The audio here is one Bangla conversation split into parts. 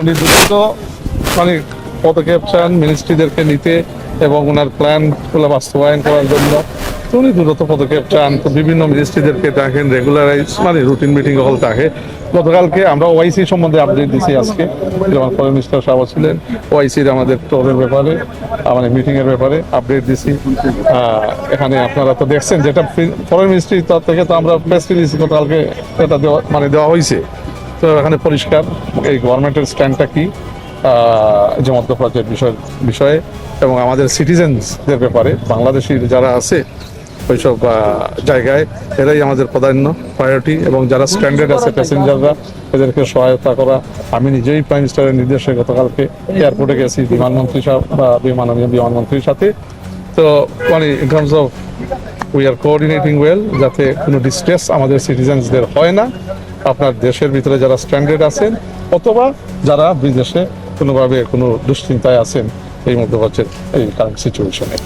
উনি দ্রুত মানে পদক্ষেপ চান মিনিস্ট্রিদেরকে নিতে এবং ওনার প্ল্যানগুলো বাস্তবায়ন করার জন্য। তো উনি দ্রুত পদক্ষেপ চান, তো বিভিন্ন মিনিস্ট্রিদেরকে ডাকেন, রেগুলারাইজ মানে রুটিন মিটিং হল থাকে। গতকালকে আমরা ওআইসি সম্বন্ধে আপডেট দিছি আজকে, যেমন ফরেন মিনিস্টার সাহেব ছিলেন, ওআইসির আমাদের টোরের ব্যাপারে মানে মিটিংয়ের ব্যাপারে আপডেট দিছি। এখানে আপনারা তো দেখছেন যেটা ফরেন মিনিস্ট্রি তরফ থেকে তো আমরা প্রেস রিলিজ গতকালকে এটা দেওয়া হয়েছে। তো এখানে পরিষ্কার এই গভর্নমেন্টের স্ট্যান্ডটা কি যে মধ্যপ্রাচ্যের বিষয়ে এবং আমাদের সিটিজেন্সদের ব্যাপারে বাংলাদেশি যারা আছে ওইসব জায়গায় এরাই আমাদের প্রায়োরিটি এবং যারা স্ট্যান্ডার্ড আছে প্যাসেঞ্জাররা এদেরকে সহায়তা করা। আমি নিজেই প্রাইম মিনিস্টারের নির্দেশে গতকালকে এয়ারপোর্টে গেছি বিমানমন্ত্রী মাননীয় বিমানমন্ত্রীর সাথে। তো মানে in terms of we are coordinating well, যাতে কোনো ডিস্ট্রেস আমাদের সিটিজেন্সদের হয় না, আপনার দেশের ভিতরে যারা স্ট্যান্ডার্ড আছেন অথবা যারা বিদেশে কোনোভাবে কোনো দুশ্চিন্তায় আছেন এই মধ্যপ্রাচ্যের এই কারেন্ট সিচুয়েশনে।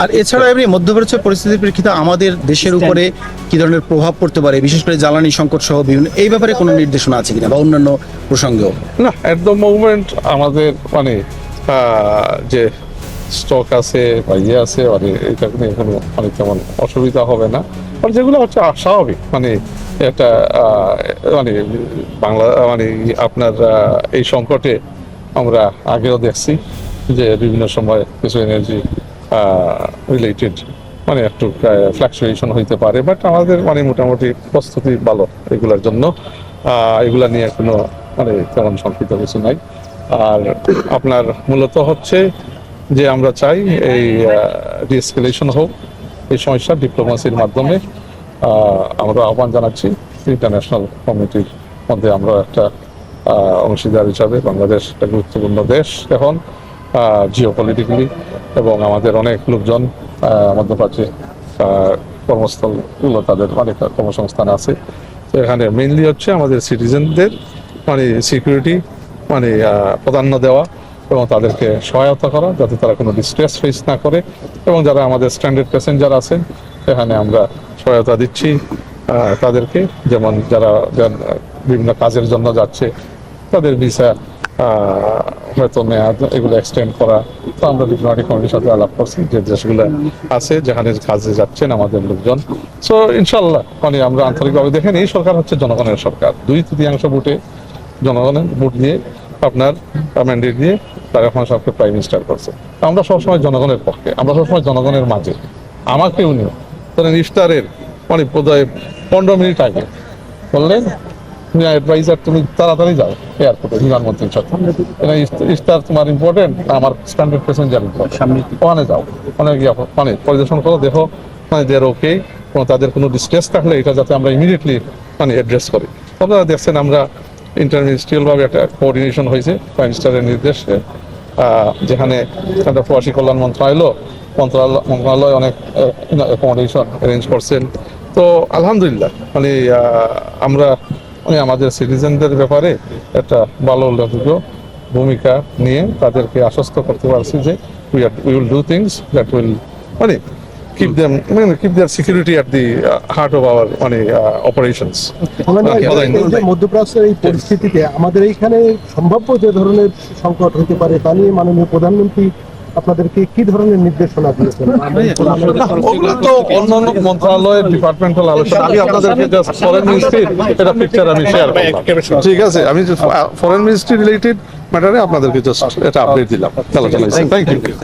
আর এছাড়া এমনি মধ্যপ্রাচ্য পরিস্থিতির প্রেক্ষিতে আমাদের দেশের উপরে কি ধরনের প্রভাব পড়তে পারে, বিশেষ করে জ্বালানি সংকট সহ বিভিন্ন এই ব্যাপারে কোনো নির্দেশনা আছে কিনা বা অন্যান্য প্রসঙ্গেও? না, এট দ্য মুভমেন্ট আমাদের মানে যে স্টক আছে বা ইয়ে আছে মানে এটা নিয়ে কোনো মানে তেমন অসুবিধা হবে না। আর যেগুলো হচ্ছে স্বাভাবিক মানে একটা মানে বাংলা মানে আপনার এই সংকটে আমরা আগেও দেখছি যে বিভিন্ন সময় কিছু এনার্জি রিলেটেড মানে একটু ফ্লাকচুয়েশন হইতে পারে, বাট আমাদের মানে মোটামুটি প্রস্তুতি ভালো এগুলোর জন্য। এগুলা নিয়ে কোনো মানে তেমন শঙ্কিত কিছু নাই। আর আপনার মূলত হচ্ছে যে আমরা চাই এই ডিএসকেলেশন হোক এই সমস্যা ডিপ্লোমেসির মাধ্যমে। আমরা আহ্বান জানাচ্ছি ইন্টারন্যাশনাল কমিউনিটির মধ্যে। আমরা একটা অংশীদার হিসাবে বাংলাদেশ একটা গুরুত্বপূর্ণ দেশ এখন জিওপলিটিক্যালি, এবং আমাদের অনেক লোকজন মধ্যপ্রাচ্যে কর্মস্থলগুলো তাদের অনেক কর্মসংস্থান আছে। তো এখানে মেইনলি হচ্ছে আমাদের সিটিজেনদের মানে সিকিউরিটি মানে প্রাধান্য দেওয়া এবং তাদেরকে সহায়তা করা যাতে তারা কোনো ডিস্ট্রেস ফেস না করে, এবং যারা আমাদের স্ট্যান্ডার্ড প্যাসেঞ্জার আছেন এখানে আমরা সহায়তা দিচ্ছি তাদেরকে, যেমন যারা বিভিন্ন কাজের জন্য যাচ্ছে তাদের ভিসা হয়তো মেয়াদ এগুলো এক্সটেন্ড করা। তো আমরা ডিপ্লোম্যাটিক কমিটির সাথে আলাপ করছি যে দেশগুলো আছে যেখানে কাজে যাচ্ছেন আমাদের লোকজন। সো ইনশাল্লাহ মানে আমরা আন্তরিকভাবে দেখেন এই সরকার হচ্ছে জনগণের সরকার। 2/3 ভোটে জনগণের ভোট দিয়ে আপনার ম্যান্ডেট দিয়ে তারা এখন সবকে প্রাইম মিনিস্টার করছে। আমরা সবসময় জনগণের পক্ষে, আমরা সবসময় জনগণের মাঝে। আমাকে উনিও ধরেন ইফতারের মানে বোধহয় 15 মিনিট আগে বললেন অ্যাডভাইজার তুমি তাড়াতাড়ি যাও এয়ারপোর্টে বিমানমন্ত্রীর সাথে, ইফতার তোমার ইম্পর্টেন্ট, আমার স্ট্যান্ডার্ড প্যাসেঞ্জার সামনে ওখানে যাও, ওখানে গিয়ে মানে পরিদর্শন করো, দেখো মানে দের ওকে, তাদের কোনো ডিস্ট্রেস থাকলে এটা যাতে আমরা ইমিডিয়েটলি মানে অ্যাড্রেস করি। আপনারা দেখছেন আমরা ইন্টারমিনিস্ট্রিয়ালভাবে একটা কোঅর্ডিনেশন হয়েছে প্রাইম মিনিস্টারের নির্দেশে, যেখানে প্রবাসী কল্যাণ মন্ত্রণালয় অনেক অ্যাকোমোডেশন অ্যারেঞ্জ করছেন। তো আলহামদুলিল্লাহ মানে আমরা মানে আমাদের সিটিজেনদের ব্যাপারে একটা ভালো উল্লেখযোগ্য ভূমিকা নিয়ে তাদেরকে আশ্বস্ত করতে পারছি যে we will do things that will মানে keep their security at the heart of our operations. মধ্যপ্রাচ্যের এই পরিস্থিতিতে আমাদের এইখানে সম্ভাব্য যে ধরনের সংকট হতে পারে তা নিয়ে মাননীয় প্রধানমন্ত্রী আপনাদেরকে কি ধরনের নির্দেশনা দিয়েছেন? তো অন্যান্য মন্ত্রণালয়ের ডিপার্টমেন্টাল আলোচনা আমি আপনাদেরকে জাস্ট ফরেন মিনিস্ট্রি এটা পিকচার আমি শেয়ার করলাম, ঠিক আছে? আমি ফরেন মিনিস্ট্রি রিলেটেড ম্যাটারে আপনাদেরকে জাস্ট এটা আপডেট দিলাম। Thank you.